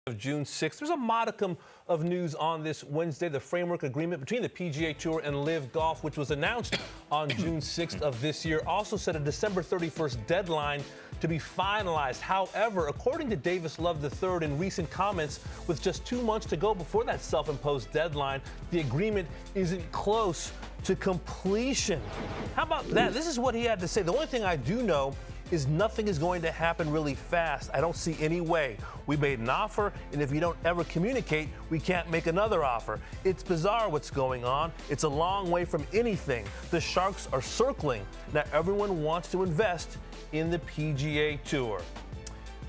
Of June 6th. There's a modicum of news on this Wednesday. The framework agreement between the PGA Tour and LIV Golf, which was announced on June 6th of this year, also set a December 31st deadline to be finalized. However, according to Davis Love III in recent comments, with just 2 months to go before that self-imposed deadline, the agreement isn't close to completion. How about that? This is what he had to say. The only thing I do know is nothing is going to happen really fast. I don't see any way. We made an offer, and if you don't ever communicate, we can't make another offer. It's bizarre what's going on. It's a long way from anything. The Sharks are circling. Now everyone wants to invest in the PGA Tour.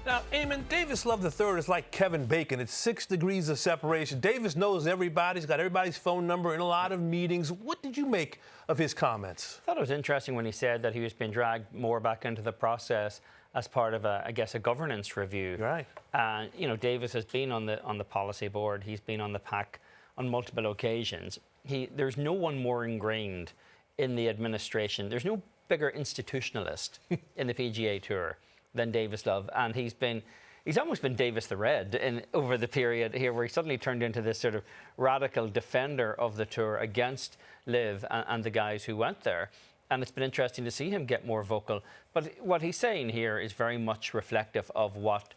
Now, Eamon, Davis Love III is like Kevin Bacon. It's 6 degrees of separation. Davis knows everybody. He's got everybody's phone number in a lot of meetings. What did you make of his comments? I thought it was interesting when he said that he was being dragged more back into the process as part of a governance review. Right. And, Davis has been on the policy board. He's been on the PAC on multiple occasions. There's no one more ingrained in the administration. There's no bigger institutionalist in the PGA Tour than Davis Love, and he's almost been Davis the Red over the period here, where he suddenly turned into this sort of radical defender of the tour against LIV and the guys who went there. And it's been interesting to see him get more vocal. But what he's saying here is very much reflective of what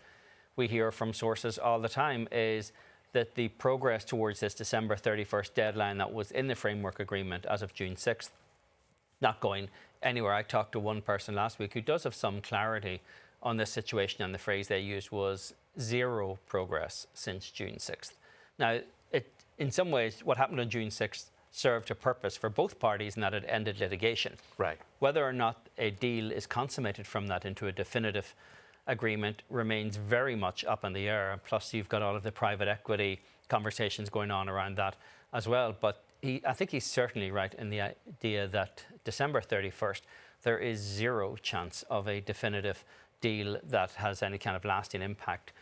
we hear from sources all the time, is that the progress towards this December 31st deadline that was in the framework agreement as of June 6th, not going anywhere. I talked to one person last week who does have some clarity on this situation, and the phrase they used was zero progress since June 6th. Now, in some ways, what happened on June 6th served a purpose for both parties in that it ended litigation. Right. Whether or not a deal is consummated from that into a definitive agreement remains very much up in the air. Plus, you've got all of the private equity conversations going on around that as well. But I think he's certainly right in the idea that December 31st, there is zero chance of a definitive deal that has any kind of lasting impact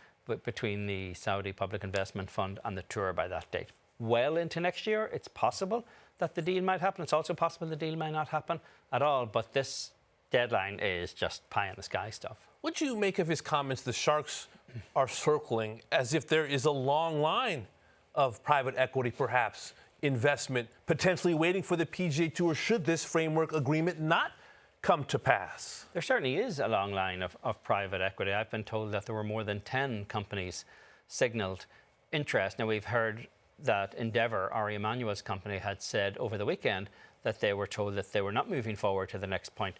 between the Saudi Public Investment Fund and the tour by that date. Well into next year, it's possible that the deal might happen. It's also possible the deal might not happen at all. But this deadline is just pie in the sky stuff. What do you make of his comments? The Sharks are circling as if there is a long line of private equity, perhaps, investment potentially waiting for the PGA Tour should this framework agreement not come to pass. There certainly is a long line of private equity. I've been told that there were more than 10 companies signalled interest. Now, we've heard that Endeavour, Ari Emanuel's company, had said over the weekend that they were told that they were not moving forward to the next point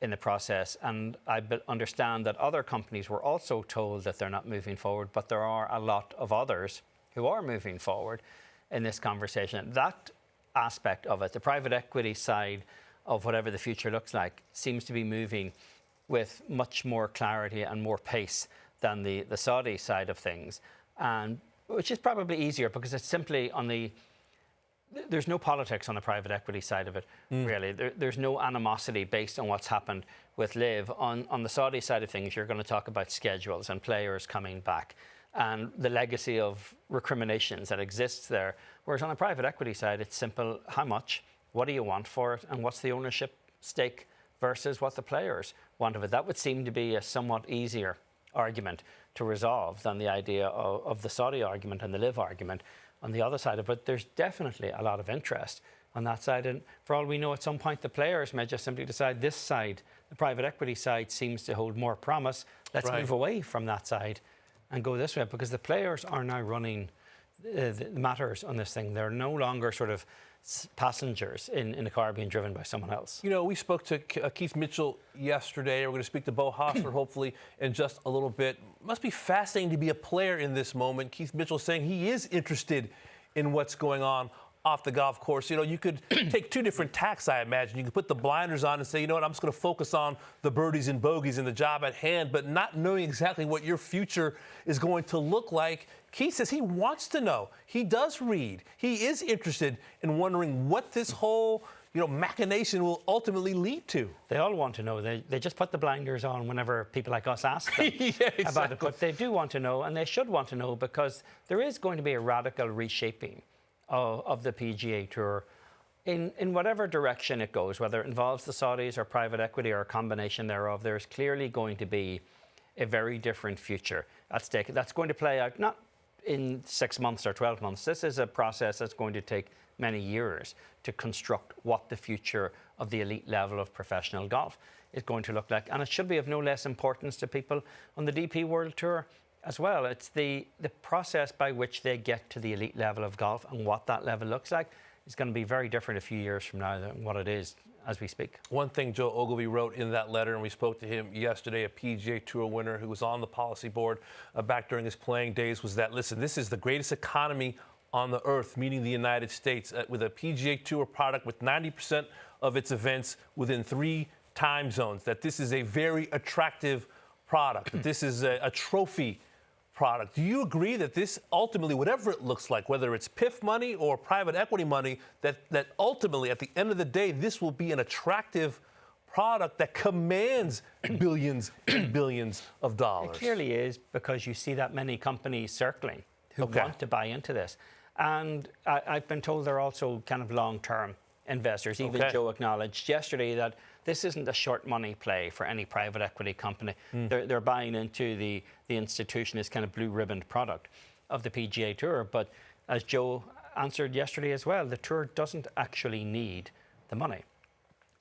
in the process. And I understand that other companies were also told that they're not moving forward, but there are a lot of others who are moving forward in this conversation. That aspect of it, the private equity side of whatever the future looks like, seems to be moving with much more clarity and more pace than the Saudi side of things, and which is probably easier because it's simply there's no politics on the private equity side of it, really. There's no animosity based on what's happened with LIV. On the Saudi side of things, you're going to talk about schedules and players coming back and the legacy of recriminations that exists there. Whereas on the private equity side, it's simple: how much, what do you want for it, and what's the ownership stake versus what the players want of it. That would seem to be a somewhat easier argument to resolve than the idea of the Saudi argument and the LIV argument on the other side of it. But there's definitely a lot of interest on that side, and for all we know, at some point the players may just simply decide this side, the private equity side, seems to hold more promise. Let's move away from that side and go this way, because the players are now running the matters on this thing. They're no longer sort of passengers in a car being driven by someone else. You know, we spoke to Keith Mitchell yesterday. We're going to speak to Bo Hostler hopefully in just a little bit. Must be fascinating to be a player in this moment. Keith Mitchell saying he is interested in what's going on off the golf course. You know, you could take two different tacks, I imagine. You could put the blinders on and say, you know what, I'm just going to focus on the birdies and bogeys and the job at hand, but not knowing exactly what your future is going to look like. Keith says he wants to know. He does read. He is interested in wondering what this whole, machination will ultimately lead to. They all want to know. They just put the blinders on whenever people like us ask them about it. But they do want to know, and they should want to know, because there is going to be a radical reshaping of the PGA Tour in whatever direction it goes, whether it involves the Saudis or private equity or a combination thereof. There's clearly going to be a very different future at stake. That's going to play out not in 6 months or 12 months. This is a process that's going to take many years to construct what the future of the elite level of professional golf is going to look like. And it should be of no less importance to people on the DP World Tour as well. It's the process by which they get to the elite level of golf, and what that level looks like is going to be very different a few years from now than what it is as we speak. One thing Joe Ogilvy wrote in that letter, and we spoke to him yesterday, a PGA Tour winner who was on the policy board back during his playing days, was that, listen, this is the greatest economy on the earth, meaning the United States, with a PGA Tour product with 90% of its events within 3 time zones, that this is a very attractive product, that this is a trophy product. Do you agree that this ultimately, whatever it looks like, whether it's PIF money or private equity money, that ultimately, at the end of the day, this will be an attractive product that commands billions and billions of dollars? It clearly is, because you see that many companies circling who want to buy into this. And I've been told they're also kind of long-term investors. Even Joe acknowledged yesterday that this isn't a short money play for any private equity company. They're buying into the institution, this kind of blue ribbon product of the PGA Tour. But as Joe answered yesterday as well, the Tour doesn't actually need the money.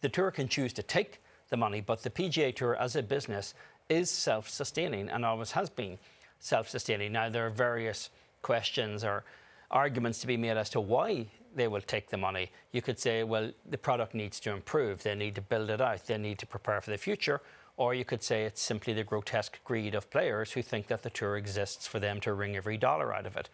The Tour can choose to take the money, but the PGA Tour as a business is self-sustaining and always has been self-sustaining. Now, there are various questions or arguments to be made as to why they will take the money. You could say, well, the product needs to improve. They need to build it out. They need to prepare for the future. Or you could say it's simply the grotesque greed of players who think that the Tour exists for them to wring every dollar out of it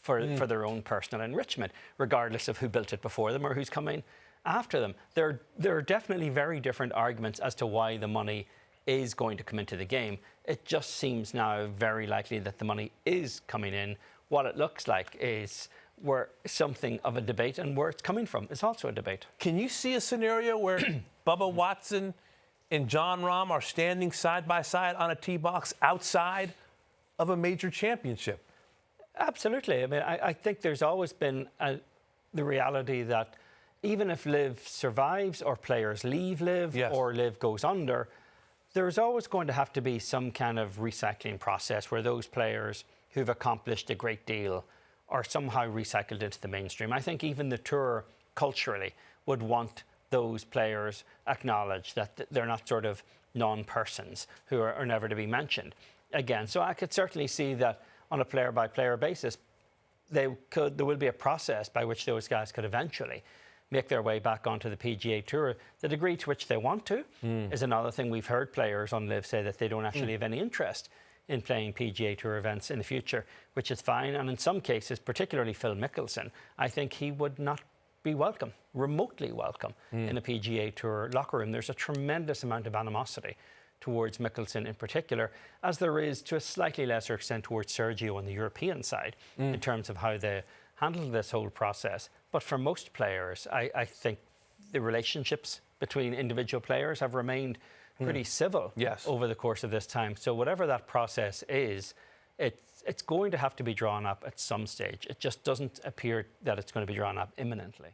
for their own personal enrichment, regardless of who built it before them or who's coming after them. There are definitely very different arguments as to why the money is going to come into the game. It just seems now very likely that the money is coming in. What it looks like is where something of a debate, and where it's coming from is also a debate. Can you see a scenario where Bubba Watson and Jon Rahm are standing side by side on a tee box outside of a major championship? Absolutely. I mean, I think there's always been the reality that even if LIV survives or players leave LIV or LIV goes under, there's always going to have to be some kind of recycling process where those players who've accomplished a great deal are somehow recycled into the mainstream. I think even the Tour culturally would want those players acknowledged, that they're not sort of non-persons who are never to be mentioned again. So I could certainly see that on a player-by-player basis, there will be a process by which those guys could eventually make their way back onto the PGA Tour. The degree to which they want to is another thing. We've heard players on LIV say that they don't actually have any interest in playing PGA Tour events in the future, which is fine. And in some cases, particularly Phil Mickelson, I think he would not be welcome, remotely welcome, in a PGA Tour locker room. There's a tremendous amount of animosity towards Mickelson in particular, as there is to a slightly lesser extent towards Sergio on the European side in terms of how they handle this whole process. But for most players, I think the relationships between individual players have remained pretty civil over the course of this time. So whatever that process is, it's going to have to be drawn up at some stage. It just doesn't appear that it's going to be drawn up imminently.